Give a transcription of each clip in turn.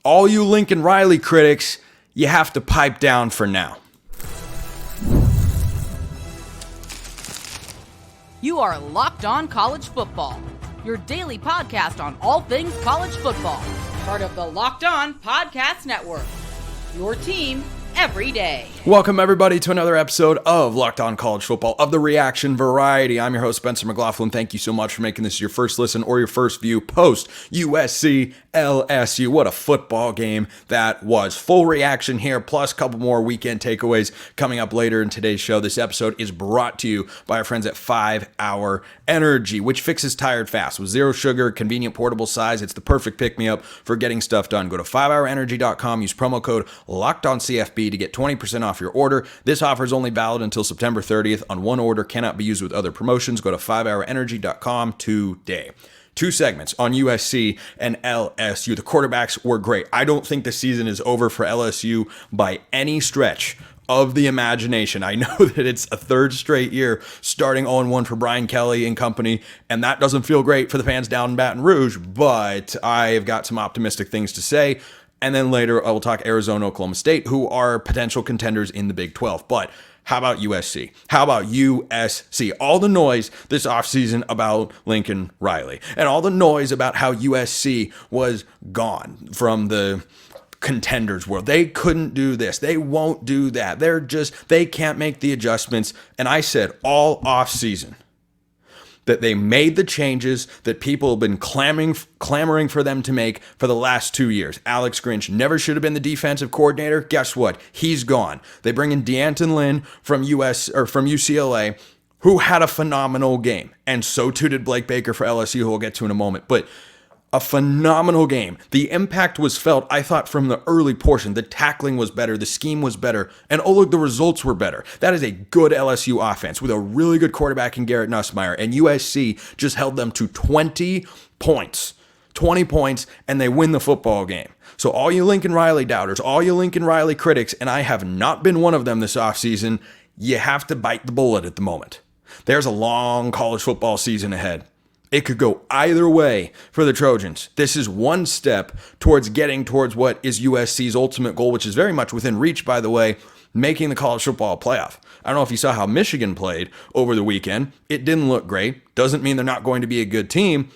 All you Lincoln Riley critics, you have to pipe down for now. You are Locked On College Football, your daily podcast on all things college football. Part of the Locked On Podcast Network, your team every day. Welcome, everybody, to another episode of Locked On College Football of the Reaction Variety. I'm your host, Spencer McLaughlin. Thank you so much for making this your first listen or your first view post USC LSU. What a football game that was. Full reaction here, plus a couple more weekend takeaways coming up later in today's show. This episode is brought to you by our friends at 5 Hour Energy, which fixes tired fast. With zero sugar, convenient portable size, it's the perfect pick-me-up for getting stuff done. Go to 5hourenergy.com, use promo code LOCKEDONCFB to get 20% off your order. This offer is only valid until September 30th. On one order, cannot be used with other promotions. Go to 5hourenergy.com today. Two segments on USC and LSU. The quarterbacks were great. I don't think the season is over for LSU by any stretch of the imagination. I know that it's a third straight year starting 0-1 for Brian Kelly and company, and that doesn't feel great for the fans down in Baton Rouge, but I've got some optimistic things to say. And then later, I will talk Arizona, Oklahoma State, who are potential contenders in the Big 12. But how about USC? How about USC? All the noise this offseason about Lincoln Riley and all the noise about how USC was gone from the contenders world. They couldn't do this. They won't do that. They can't make the adjustments. And I said all offseason that they made the changes that people have been clamoring for them to make for the last 2 years. Alex Grinch never should have been the defensive coordinator. Guess what? He's gone. They bring in D'Anton Lynn from UCLA, who had a phenomenal game. And so too did Blake Baker for LSU, who we'll get to in a moment. But a phenomenal game. The impact was felt, I thought, from the early portion. The tackling was better. The scheme was better. And oh, look, the results were better. That is a good LSU offense with a really good quarterback in Garrett Nussmeier. And USC just held them to 20 points. 20 points, and they win the football game. So all you Lincoln Riley doubters, all you Lincoln Riley critics, and I have not been one of them this offseason, you have to bite the bullet at the moment. There's a long college football season ahead. It could go either way for the Trojans. This is one step towards getting towards what is USC's ultimate goal, which is very much within reach, by the way, making the college football playoff. I don't know if you saw how Michigan played over the weekend. It didn't look great. Doesn't mean they're not going to be a good team,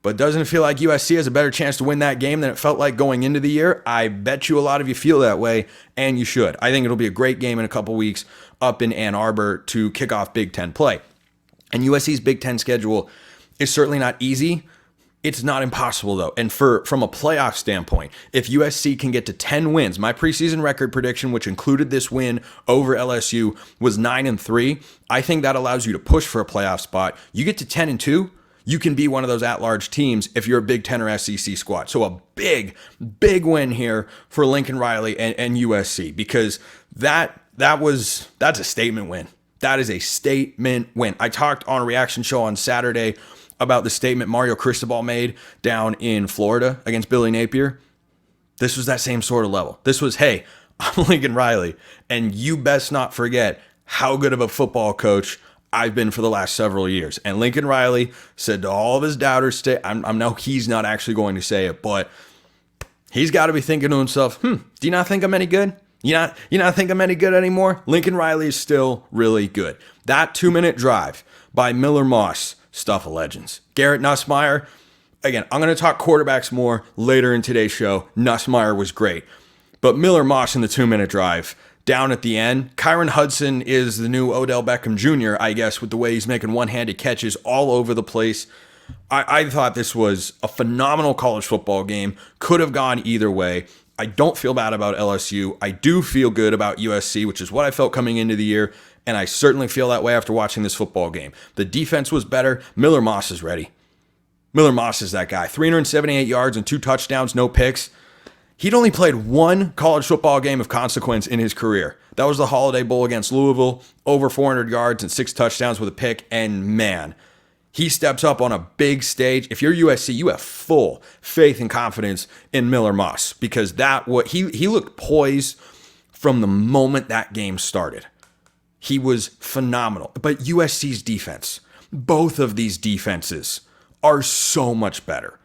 but doesn't it feel like USC has a better chance to win that game than it felt like going into the year? I bet you a lot of you feel that way, and you should. I think it'll be a great game in a couple weeks up in Ann Arbor to kick off Big Ten play. And USC's Big Ten schedule is certainly not easy. It's not impossible, though. And from a playoff standpoint, if USC can get to 10 wins, my preseason record prediction, which included this win over LSU, was 9-3. I think that allows you to push for a playoff spot. You get to 10-2, you can be one of those at-large teams if you're a Big Ten or SEC squad. So a big, big win here for Lincoln Riley and USC, because that's a statement win. That is a statement win. I talked on a reaction show on Saturday about the statement Mario Cristobal made down in Florida against Billy Napier. This was that same sort of level. This was, hey, I'm Lincoln Riley, and you best not forget how good of a football coach I've been for the last several years. And Lincoln Riley said to all of his doubters, I know he's not actually going to say it, but he's got to be thinking to himself, do you not think I'm any good? You not think I'm any good anymore? Lincoln Riley is still really good. That 2-minute drive by Miller Moss, stuff of legends. Garrett Nussmeier, again, I'm going to talk quarterbacks more later in today's show. Nussmeier was great. But Miller Moss in the 2-minute drive, down at the end, Kyron Hudson is the new Odell Beckham Jr., I guess, with the way he's making one-handed catches all over the place. I thought this was a phenomenal college football game. Could have gone either way. I don't feel bad about LSU. I do feel good about USC, which is what I felt coming into the year, and I certainly feel that way after watching this football game. The defense was better. Miller Moss is ready. Miller Moss is that guy. 378 yards and 2 touchdowns, no picks. He'd only played one college football game of consequence in his career. That was the Holiday Bowl against Louisville, over 400 yards and 6 touchdowns with a pick, and man, he steps up on a big stage. If you're USC, you have full faith and confidence in Miller Moss, because he looked poised from the moment that game started. He was phenomenal. But USC's defense, both of these defenses are so much better.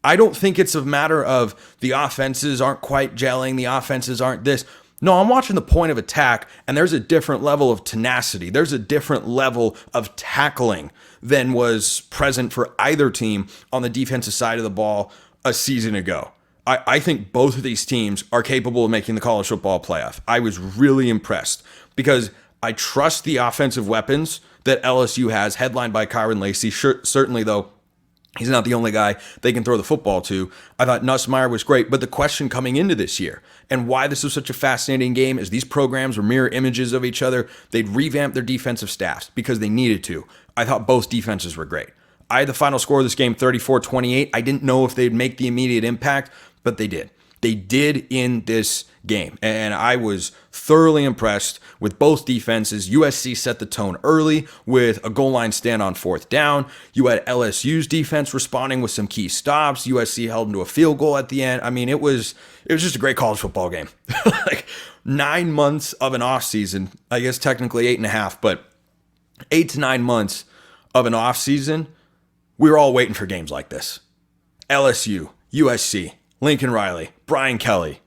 I don't think it's a matter of the offenses aren't quite gelling, the offenses aren't this. No, I'm watching the point of attack, and there's a different level of tenacity. There's a different level of tackling than was present for either team on the defensive side of the ball a season ago. I think both of these teams are capable of making the college football playoff. I was really impressed because I trust the offensive weapons that LSU has, headlined by Kyron Lacey. Certainly, though, he's not the only guy they can throw the football to. I thought Nussmeier was great, but the question coming into this year and why this was such a fascinating game is these programs were mirror images of each other. They'd revamp their defensive staffs because they needed to. I thought both defenses were great. I had the final score of this game 34-28. I didn't know if they'd make the immediate impact, but they did. They did in this game, and I was thoroughly impressed with both defenses. USC set the tone early with a goal line stand on fourth down. You had LSU's defense responding with some key stops. USC held them to a field goal at the end. I mean, it was just a great college football game. Like 9 months of an offseason, I guess technically 8.5, but 8 to 9 months of an offseason, we were all waiting for games like this. LSU, USC, Lincoln Riley, Brian Kelly,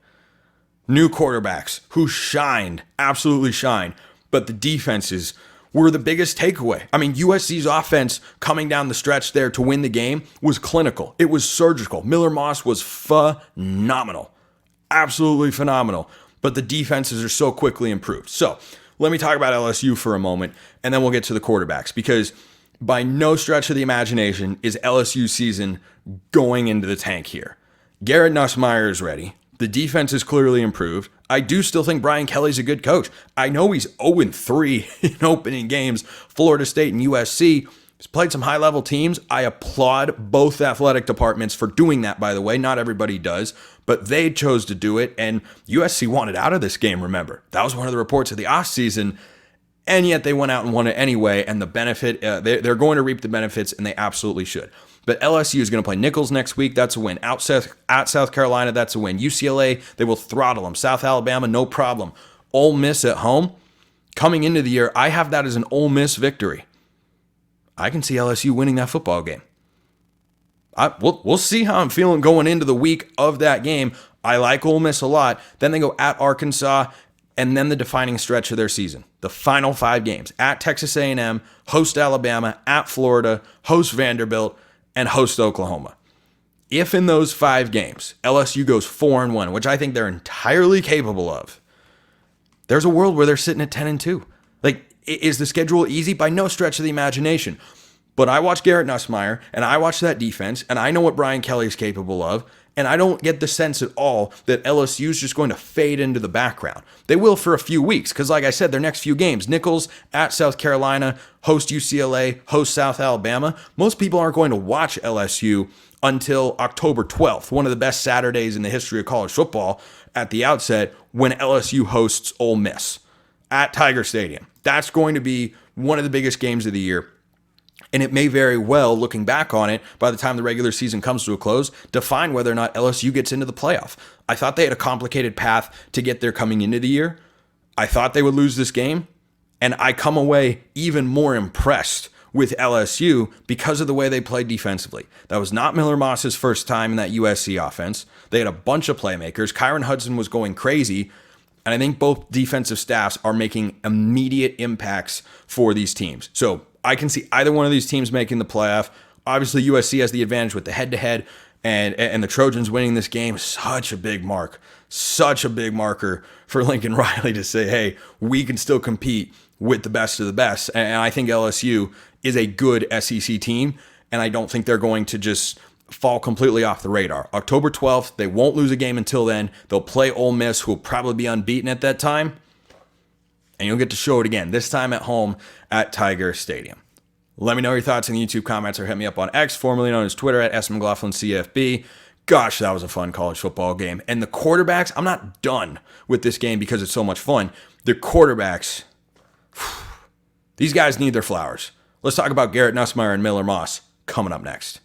new quarterbacks who shined, absolutely shined, but the defenses were the biggest takeaway. I mean, USC's offense coming down the stretch there to win the game was clinical. It was surgical. Miller Moss was phenomenal, absolutely phenomenal, but the defenses are so quickly improved. So let me talk about LSU for a moment, and then we'll get to the quarterbacks, because by no stretch of the imagination is LSU's season going into the tank here. Garrett Nussmeier is ready. The defense is clearly improved. I do still think Brian Kelly's a good coach. I know he's 0-3 in opening games. Florida State and USC. He's played some high-level teams. I applaud both athletic departments for doing that, by the way. Not everybody does, but they chose to do it, and USC wanted out of this game, remember. That was one of the reports of the offseason, and yet they went out and won it anyway, and the benefit, they're going to reap the benefits, and they absolutely should. But LSU is going to play Nichols next week. That's a win. At South Carolina, that's a win. UCLA, they will throttle them. South Alabama, no problem. Ole Miss at home. Coming into the year, I have that as an Ole Miss victory. I can see LSU winning that football game. We'll see how I'm feeling going into the week of that game. I like Ole Miss a lot. Then they go at Arkansas, and then the defining stretch of their season. The final 5 games. At Texas A&M, host Alabama, at Florida, host Vanderbilt, and host Oklahoma. If in those 5 games, LSU goes 4-1, which I think they're entirely capable of, there's a world where they're sitting at 10-2. Like, is the schedule easy? By no stretch of the imagination. But I watch Garrett Nussmeier, and I watch that defense, and I know what Brian Kelly is capable of, and I don't get the sense at all that LSU is just going to fade into the background. They will for a few weeks, because like I said, their next few games, Nichols at South Carolina, host UCLA, host South Alabama. Most people aren't going to watch LSU until October 12th, one of the best Saturdays in the history of college football at the outset, when LSU hosts Ole Miss at Tiger Stadium. That's going to be one of the biggest games of the year. And it may very well, looking back on it, by the time the regular season comes to a close, define whether or not LSU gets into the playoff. I thought they had a complicated path to get there coming into the year. I thought they would lose this game. And I come away even more impressed with LSU because of the way they played defensively. That was not Miller Moss's first time in that USC offense. They had a bunch of playmakers. Kyron Hudson was going crazy. And I think both defensive staffs are making immediate impacts for these teams. So I can see either one of these teams making the playoff. Obviously, USC has the advantage with the head-to-head, and the Trojans winning this game. Such a big marker for Lincoln Riley to say, hey, we can still compete with the best of the best. And I think LSU is a good SEC team, and I don't think they're going to just fall completely off the radar. October 12th, they won't lose a game until then. They'll play Ole Miss, who will probably be unbeaten at that time. And you'll get to show it again, this time at home at Tiger Stadium. Let me know your thoughts in the YouTube comments or hit me up on X, formerly known as Twitter, at @McLaughlinCFB. Gosh, that was a fun college football game. And the quarterbacks, I'm not done with this game because it's so much fun. The quarterbacks, these guys need their flowers. Let's talk about Garrett Nussmeier and Miller Moss coming up next.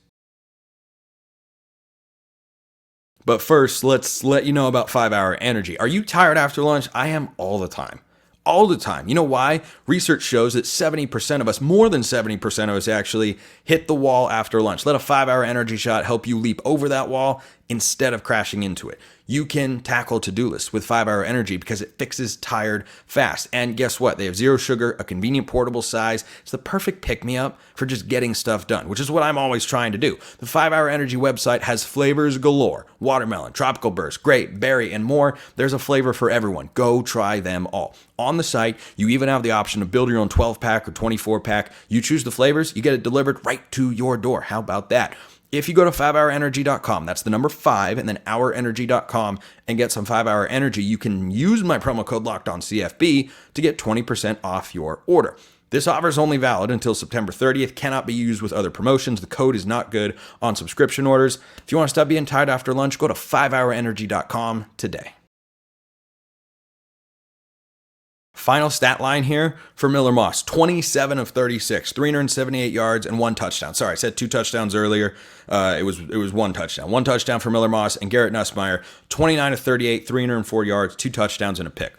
But first, let's let you know about 5 Hour Energy. Are you tired after lunch? I am all the time. all the time. You know why? Research shows that 70% of us, more than 70% of us actually, hit the wall after lunch. Let a 5-hour energy shot help you leap over that wall instead of crashing into it. You can tackle to-do lists with 5-hour energy because it fixes tired fast. And guess what? They have zero sugar, a convenient portable size. It's the perfect pick-me-up for just getting stuff done, which is what I'm always trying to do. The 5-hour energy website has flavors galore. Watermelon, tropical burst, grape, berry, and more. There's a flavor for everyone. Go try them all. On the site, you even have the option to build your own 12-pack or 24-pack. You choose the flavors, you get it delivered right to your door. How about that? If you go to 5hourenergy.com, that's the number 5 and then hourenergy.com and get some 5-hour energy, you can use my promo code LOCKEDONCFB to get 20% off your order. This offer is only valid until September 30th, cannot be used with other promotions. The code is not good on subscription orders. If you want to stop being tired after lunch, go to 5hourenergy.com today. Final stat line here for Miller Moss, 27 of 36, 378 yards and 1 touchdown. Sorry, I said 2 touchdowns earlier. It was 1 touchdown. 1 touchdown for Miller Moss, and Garrett Nussmeier, 29 of 38, 304 yards, 2 touchdowns and a pick.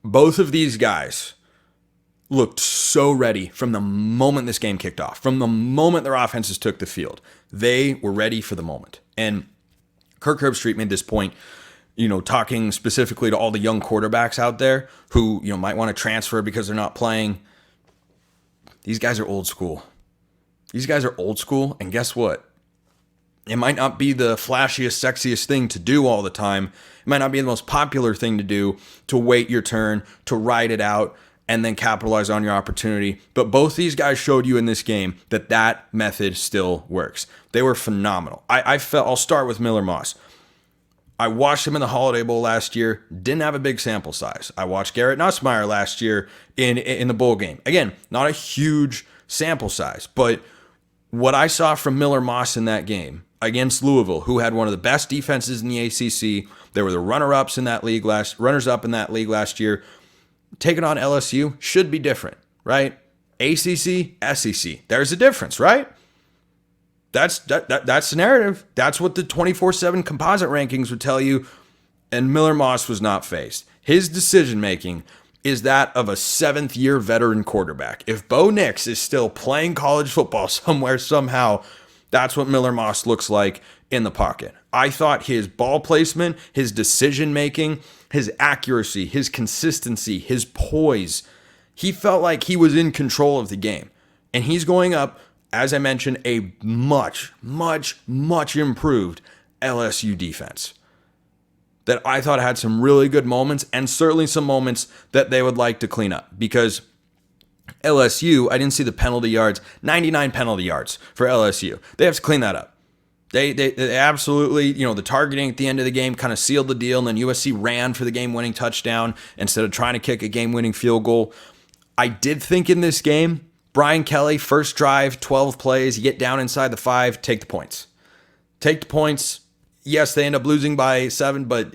Both of these guys looked so ready from the moment this game kicked off. From the moment their offenses took the field, they were ready for the moment. And Kirk Herbstreit made this point, talking specifically to all the young quarterbacks out there who, might want to transfer because they're not playing. These guys are old school. And guess what? It might not be the flashiest, sexiest thing to do all the time. It might not be the most popular thing to do, to wait your turn, to ride it out, and then capitalize on your opportunity. But both these guys showed you in this game that method still works. They were phenomenal. I'll start with Miller Moss. I watched him in the Holiday Bowl last year, didn't have a big sample size. I watched Garrett Nussmeier last year in the bowl game. Again, not a huge sample size, but what I saw from Miller Moss in that game against Louisville, who had one of the best defenses in the ACC, they were the runners-up in that league last year, taking on LSU should be different, right? ACC, SEC, there's a difference, right? That's the narrative. That's what the 24/7 composite rankings would tell you. And Miller Moss was not faced. His decision making is that of a 7th-year veteran quarterback. If Bo Nix is still playing college football somewhere, somehow, that's what Miller Moss looks like in the pocket. I thought his ball placement, his decision making, his accuracy, his consistency, his poise, he felt like he was in control of the game. And he's going up, as I mentioned, a much, much, much improved LSU defense that I thought had some really good moments and certainly some moments that they would like to clean up, because LSU, I didn't see the penalty yards, 99 penalty yards for LSU. They have to clean that up. They absolutely, the targeting at the end of the game kind of sealed the deal, and then USC ran for the game-winning touchdown instead of trying to kick a game-winning field goal. I did think in this game, Brian Kelly, first drive, 12 plays, you get down inside the 5, take the points. Take the points. Yes, they end up losing by 7, but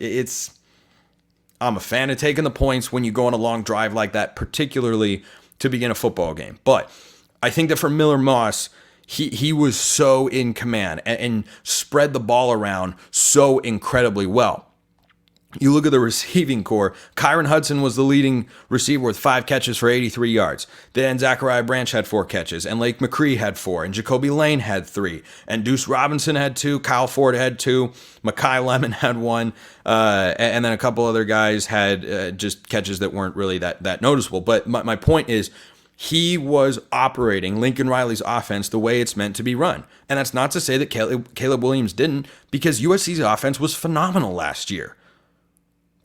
I'm a fan of taking the points when you go on a long drive like that, particularly to begin a football game. But I think that for Miller Moss, he was so in command and spread the ball around so incredibly well. You look at the receiving core, Kyron Hudson was the leading receiver with 5 catches for 83 yards. Then Zachariah Branch had 4 catches, and Lake McCree had 4, and Jacoby Lane had 3, and Deuce Robinson had 2, Kyle Ford had 2, Mekhi Lemon had 1, and then a couple other guys had just catches that weren't really that noticeable. But my point is, he was operating Lincoln Riley's offense the way it's meant to be run. And that's not to say that Caleb Williams didn't, because USC's offense was phenomenal last year.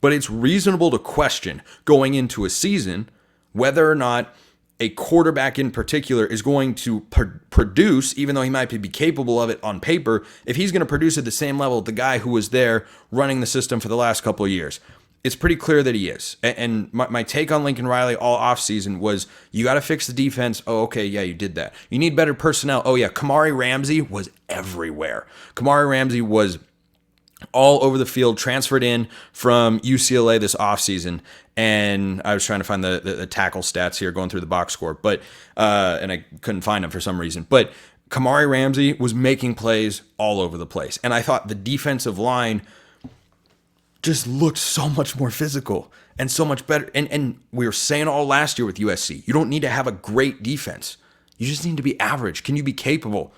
But it's reasonable to question going into a season whether or not a quarterback in particular is going to produce, even though he might be capable of it on paper, if he's going to produce at the same level of the guy who was there running the system for the last couple of years. It's pretty clear that he is. And my take on Lincoln Riley all offseason was, you got to fix the defense. Oh, okay, yeah, you did that. You need better personnel. Oh, yeah, Kamari Ramsey was everywhere. Kamari Ramsey was all over the field, transferred in from UCLA this offseason. And I was trying to find the tackle stats here, going through the box score, but and I couldn't find them for some reason. But Kamari Ramsey was making plays all over the place. And I thought the defensive line just looked so much more physical and so much better. And we were saying all last year with USC, you don't need to have a great defense. You just need to be average. Can you be capable?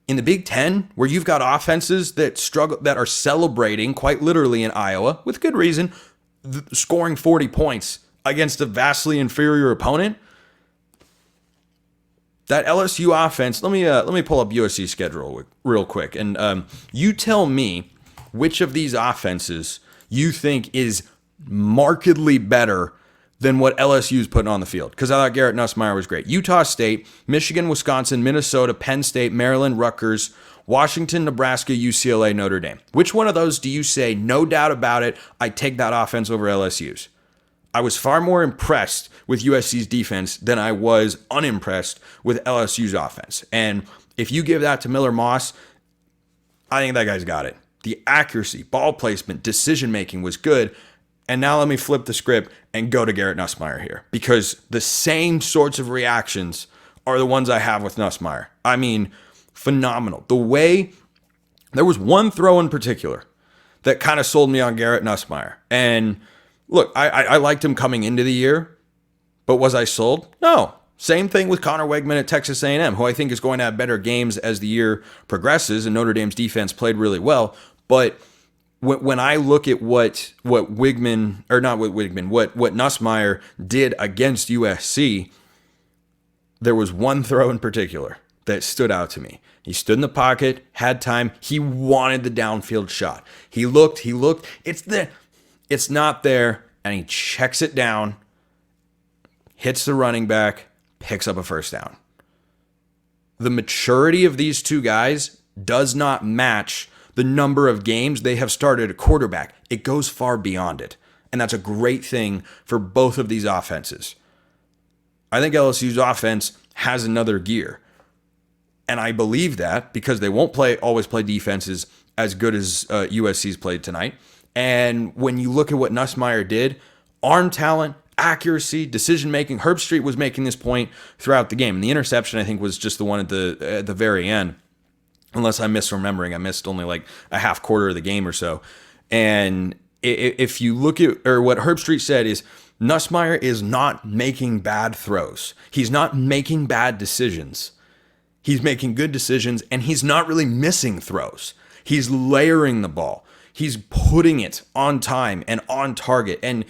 In the Big Ten, where you've got offenses that struggle, that are celebrating quite literally in Iowa, with good reason, scoring 40 points against a vastly inferior opponent, that LSU offense, let me pull up USC schedule real quick, and you tell me which of these offenses you think is markedly better than what LSU is putting on the field. Because I thought Garrett Nussmeier was great. Utah State, Michigan, Wisconsin, Minnesota, Penn State, Maryland, Rutgers, Washington, Nebraska, UCLA, Notre Dame. Which one of those do you say, no doubt about it, I take that offense over LSU's? I was far more impressed with USC's defense than I was unimpressed with LSU's offense. And if you give that to Miller Moss, I think that guy's got it. The accuracy, ball placement, decision-making was good. And now let me flip the script and go to Garrett Nussmeier here, because the same sorts of reactions are the ones I have with Nussmeier. I mean, phenomenal. The way, there was one throw in particular that kind of sold me on Garrett Nussmeier. And look, I liked him coming into the year, but was I sold? No. Same thing with Connor Wegman at Texas A&M, who I think is going to have better games as the year progresses, and Notre Dame's defense played really well. But when I look at what Nussmeier did against USC, there was one throw in particular that stood out to me. He stood in the pocket, had time. He wanted the downfield shot. He looked. It's there. It's not there, and he checks it down, hits the running back, picks up a first down. The maturity of these two guys does not match the number of games they have started a quarterback. It goes far beyond it. And that's a great thing for both of these offenses. I think LSU's offense has another gear. And I believe that because they won't always play defenses as good as USC's played tonight. And when you look at what Nussmeier did, arm talent, accuracy, decision-making, Herbstreit was making this point throughout the game. And the interception, I think, was just the one at the very end. Unless I'm misremembering, I missed only like a half quarter of the game or so. And if you look at, or what Herbstreit said is, Nussmeier is not making bad throws. He's not making bad decisions. He's making good decisions, and he's not really missing throws. He's layering the ball. He's putting it on time and on target. And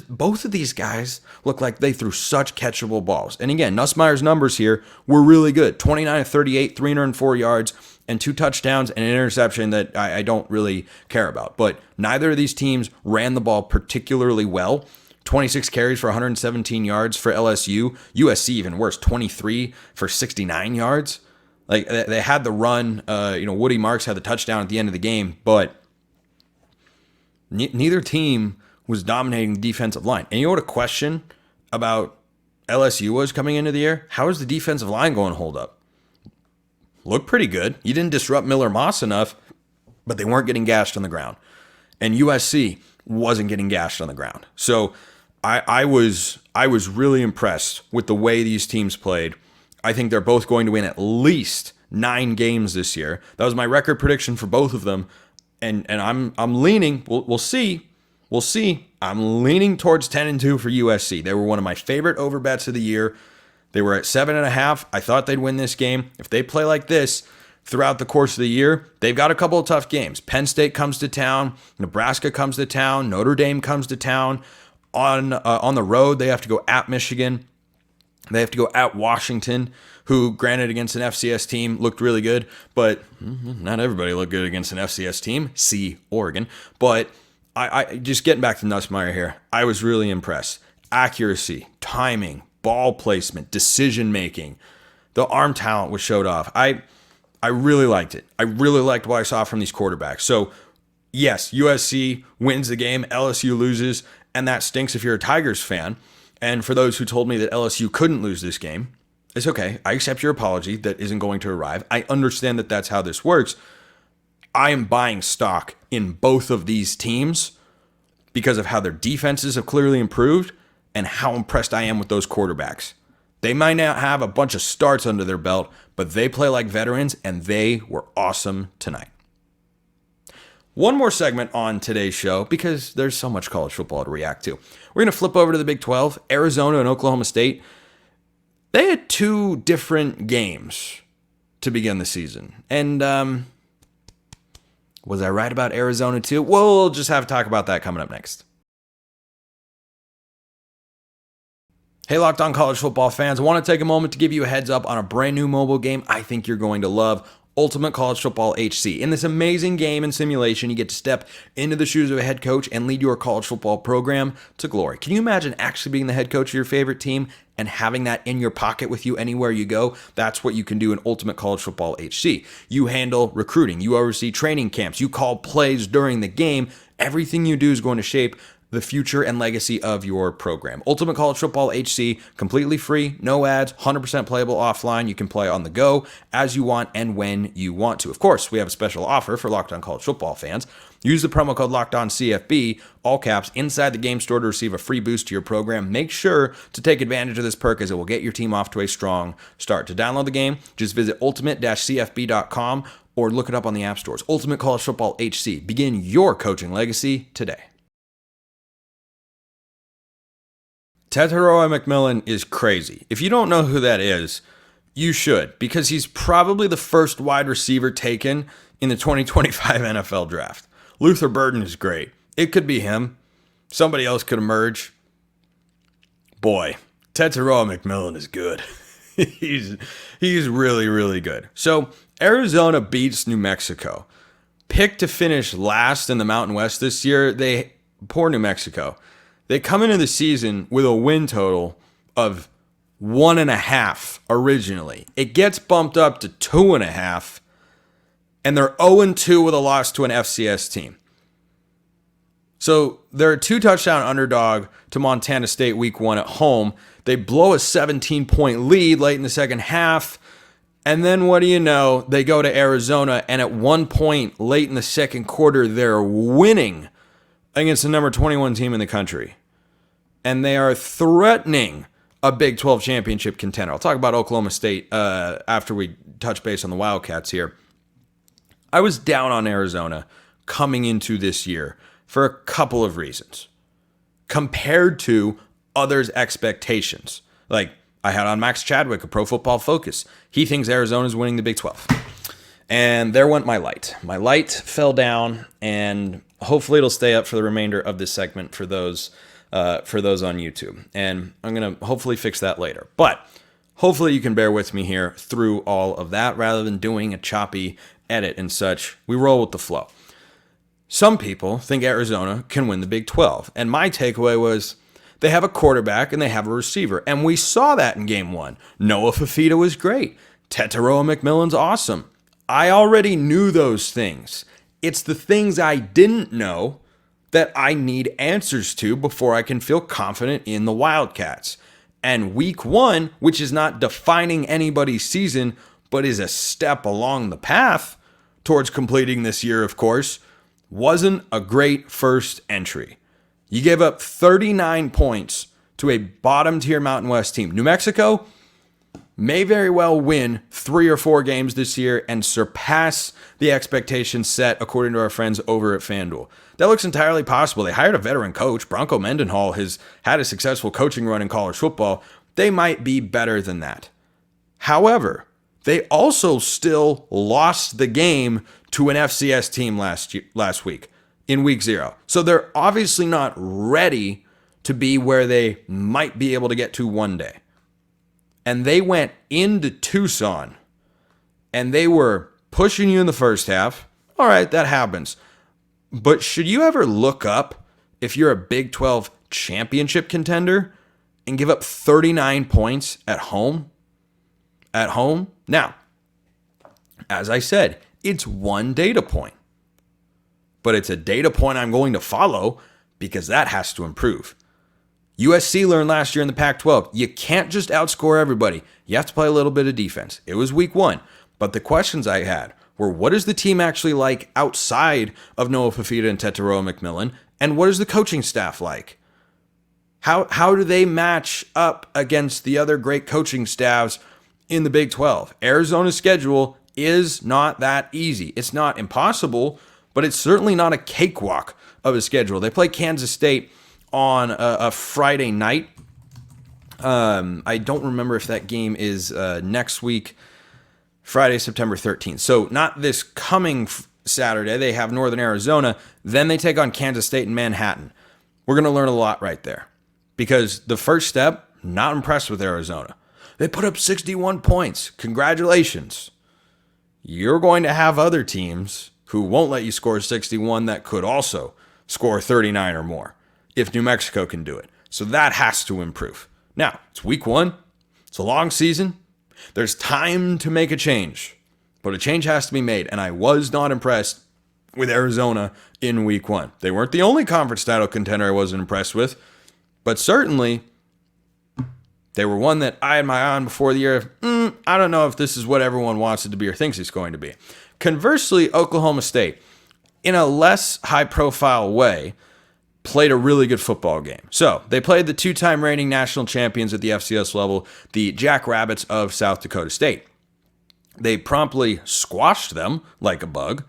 both of these guys look like they threw such catchable balls. And again, Nussmeier's numbers here were really good. 29 of 38, 304 yards, and 2 touchdowns and an interception that I don't really care about. But neither of these teams ran the ball particularly well. 26 carries for 117 yards for LSU. USC even worse, 23 for 69 yards. Like, they had the run. Woody Marks had the touchdown at the end of the game, but neither team was dominating the defensive line. And you know what a question about LSU was coming into the year? How is the defensive line going to hold up? Looked pretty good. You didn't disrupt Miller Moss enough, but they weren't getting gashed on the ground. And USC wasn't getting gashed on the ground. So I was really impressed with the way these teams played. I think they're both going to win at least 9 games this year. That was my record prediction for both of them. And I'm leaning, we'll see. I'm leaning towards 10-2 for USC. They were one of my favorite over bets of the year. They were at 7.5. I thought they'd win this game. If they play like this throughout the course of the year, they've got a couple of tough games. Penn State comes to town. Nebraska comes to town. Notre Dame comes to town. On the road, they have to go at Michigan. They have to go at Washington, who, granted, against an FCS team, looked really good, but not everybody looked good against an FCS team. See Oregon. But I just getting back to Nussmeier here, I was really impressed. Accuracy, timing, ball placement, decision-making, the arm talent was showed off. I really liked it. I really liked what I saw from these quarterbacks. So, yes, USC wins the game, LSU loses, and that stinks if you're a Tigers fan. And for those who told me that LSU couldn't lose this game, it's okay. I accept your apology. That isn't going to arrive. I understand that that's how this works. I am buying stock in both of these teams because of how their defenses have clearly improved and how impressed I am with those quarterbacks. They might not have a bunch of starts under their belt, but they play like veterans, and they were awesome tonight. One more segment on today's show because there's so much college football to react to. We're going to flip over to the Big 12. Arizona and Oklahoma State, they had two different games to begin the season. And was I right about Arizona too? We'll just have to talk about that coming up next. Hey, Locked On College Football fans, I want to take a moment to give you a heads up on a brand new mobile game I think you're going to love, Ultimate College Football HC. In this amazing game and simulation, you get to step into the shoes of a head coach and lead your college football program to glory. Can you imagine actually being the head coach of your favorite team and having that in your pocket with you anywhere you go? That's what you can do in Ultimate College Football HC. You handle recruiting, you oversee training camps, you call plays during the game. Everything you do is going to shape the future and legacy of your program. Ultimate College Football HC, completely free, no ads, 100% playable offline. You can play on the go as you want and when you want to. Of course, we have a special offer for Locked On College Football fans. Use the promo code LOCKEDONCFB, all caps, inside the game store to receive a free boost to your program. Make sure to take advantage of this perk as it will get your team off to a strong start. To download the game, just visit ultimate-cfb.com or look it up on the app stores. Ultimate College Football HC. Begin your coaching legacy today. Tetairoa McMillan is crazy. If you don't know who that is, you should, because he's probably the first wide receiver taken in the 2025 NFL draft. Luther Burden is great. It could be him. Somebody else could emerge. Boy, Tetairoa McMillan is good. he's really, really good. So Arizona beats New Mexico. Picked to finish last in the Mountain West this year. Poor New Mexico. They come into the season with a win total of 1.5 originally. It gets bumped up to 2.5, and they're 0-2 with a loss to an FCS team. So they're a 2-touchdown underdog to Montana State week 1 at home. They blow a 17-point lead late in the second half, and then what do you know? They go to Arizona, and at one point late in the second quarter, they're winning against the number 21 team in the country. And they are threatening a Big 12 championship contender. I'll talk about Oklahoma State after we touch base on the Wildcats here. I was down on Arizona coming into this year for a couple of reasons. Compared to others' expectations. Like, I had on Max Chadwick of Pro Football Focus. He thinks Arizona's winning the Big 12. And there went my light. My light fell down, and hopefully it'll stay up for the remainder of this segment for those on YouTube. And I'm going to hopefully fix that later. But hopefully you can bear with me here through all of that rather than doing a choppy edit and such. We roll with the flow. Some people think Arizona can win the Big 12. And my takeaway was they have a quarterback and they have a receiver. And we saw that in game 1. Noah Fafita was great. Tetairoa McMillan's awesome. I already knew those things. It's the things I didn't know that I need answers to before I can feel confident in the Wildcats. And week 1, which is not defining anybody's season, but is a step along the path towards completing this year, of course, wasn't a great first entry. You gave up 39 points to a bottom-tier Mountain West team. New Mexico may very well win 3 or 4 games this year and surpass the expectations set according to our friends over at FanDuel. That looks entirely possible. They hired a veteran coach. Bronco Mendenhall has had a successful coaching run in college football. They might be better than that. However, they also still lost the game to an FCS team last week in week 0. So they're obviously not ready to be where they might be able to get to one day. And they went into Tucson and they were pushing you in the first half. All right, that happens. But should you ever look up if you're a Big 12 championship contender and give up 39 points at home? At home? Now, as I said, it's one data point. But it's a data point I'm going to follow because that has to improve. USC learned last year in the Pac-12, you can't just outscore everybody. You have to play a little bit of defense. It was week 1. But the questions I had were, what is the team actually like outside of Noah Fafita and Tetairoa McMillan? And what is the coaching staff like? How do they match up against the other great coaching staffs in the Big 12? Arizona's schedule is not that easy. It's not impossible, but it's certainly not a cakewalk of a schedule. They play Kansas State on a Friday night. I don't remember if that game is next week, Friday, September 13th. So not this coming Saturday. They have Northern Arizona. Then they take on Kansas State in Manhattan. We're going to learn a lot right there because the first step, not impressed with Arizona. They put up 61 points. Congratulations. You're going to have other teams who won't let you score 61 that could also score 39 or more if New Mexico can do it. So that has to improve. Now, it's week 1. It's a long season. There's time to make a change, but a change has to be made. And I was not impressed with Arizona in week 1. They weren't the only conference title contender I wasn't impressed with, but certainly they were one that I had my eye on before the year. I don't know if this is what everyone wants it to be or thinks it's going to be. Conversely, Oklahoma State, in a less high-profile way, played a really good football game. So they played the 2-time reigning national champions at the FCS level, the Jackrabbits of South Dakota State. They promptly squashed them like a bug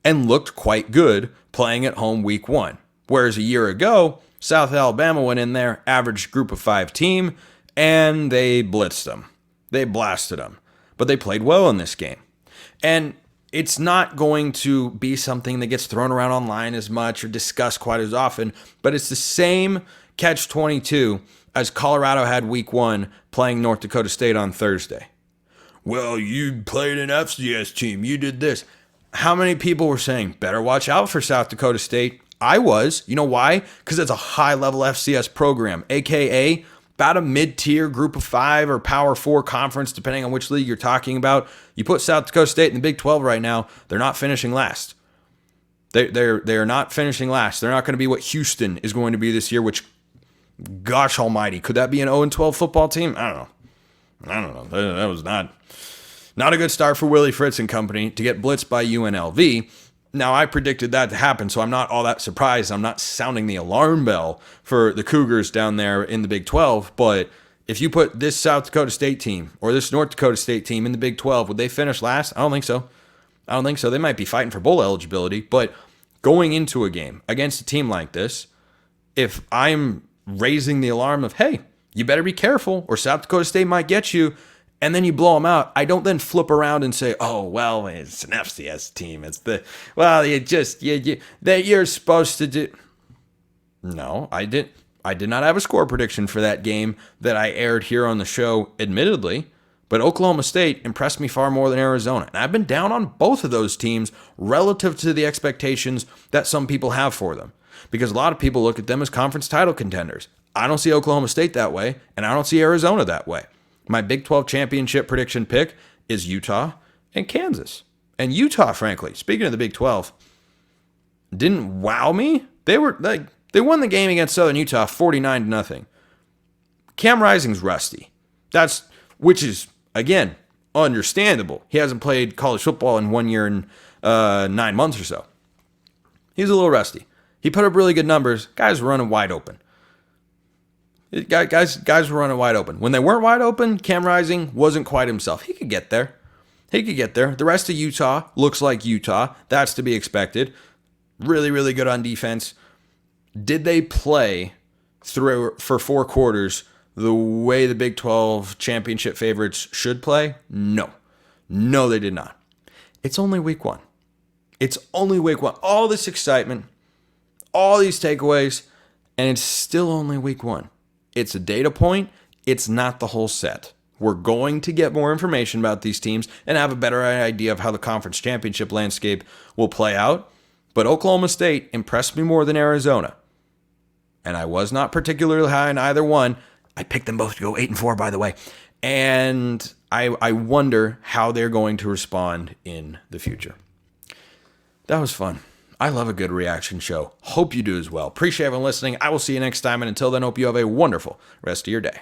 and looked quite good playing at home week 1. Whereas a year ago, South Alabama went in there, average group of 5 team, and they blitzed them. They blasted them. But they played well in this game. And it's not going to be something that gets thrown around online as much or discussed quite as often, but it's the same catch-22 as Colorado had week 1 playing North Dakota State on Thursday. Well, you played an FCS team. You did this. How many people were saying, better watch out for South Dakota State? I was. You know why? Because it's a high-level FCS program, a.k.a. about a mid-tier group of 5 or Power 4 conference, depending on which league you're talking about. You put South Dakota State in the Big 12 right now, they're not finishing last. They're not finishing last. They're not going to be what Houston is going to be this year, which, gosh almighty, could that be an 0-12 football team? I don't know. That was not a good start for Willie Fritz and company to get blitzed by UNLV. Now, I predicted that to happen, so I'm not all that surprised. I'm not sounding the alarm bell for the Cougars down there in the Big 12, but if you put this South Dakota State team or this North Dakota State team in the Big 12, would they finish last? I don't think so. They might be fighting for bowl eligibility, but going into a game against a team like this, if I'm raising the alarm of, hey, you better be careful or South Dakota State might get you, and then you blow them out, I don't then flip around and say, oh, well, it's an FCS team. You're supposed to do. No, I did not have a score prediction for that game that I aired here on the show, admittedly, but Oklahoma State impressed me far more than Arizona. And I've been down on both of those teams relative to the expectations that some people have for them, because a lot of people look at them as conference title contenders. I don't see Oklahoma State that way, and I don't see Arizona that way. My Big 12 championship prediction pick is Utah and Kansas. And Utah, frankly, speaking of the Big 12, didn't wow me. They won the game against Southern Utah 49-0. Cam Rising's rusty. Which is, again, understandable. He hasn't played college football in 1 year and 9 months or so. He's a little rusty. He put up really good numbers. Guys were running wide open. Guys were running wide open. When they weren't wide open, Cam Rising wasn't quite himself. He could get there. The rest of Utah looks like Utah. That's to be expected. Really, really good on defense. Did they play through for 4 quarters the way the Big 12 championship favorites should play? No, they did not. It's only week 1. All this excitement, all these takeaways, and it's still only week 1. It's a data point. It's not the whole set. We're going to get more information about these teams and have a better idea of how the conference championship landscape will play out. But Oklahoma State impressed me more than Arizona. And I was not particularly high in either one. I picked them both to go 8-4, by the way. And I wonder how they're going to respond in the future. That was fun. I love a good reaction show. Hope you do as well. Appreciate everyone listening. I will see you next time. And until then, hope you have a wonderful rest of your day.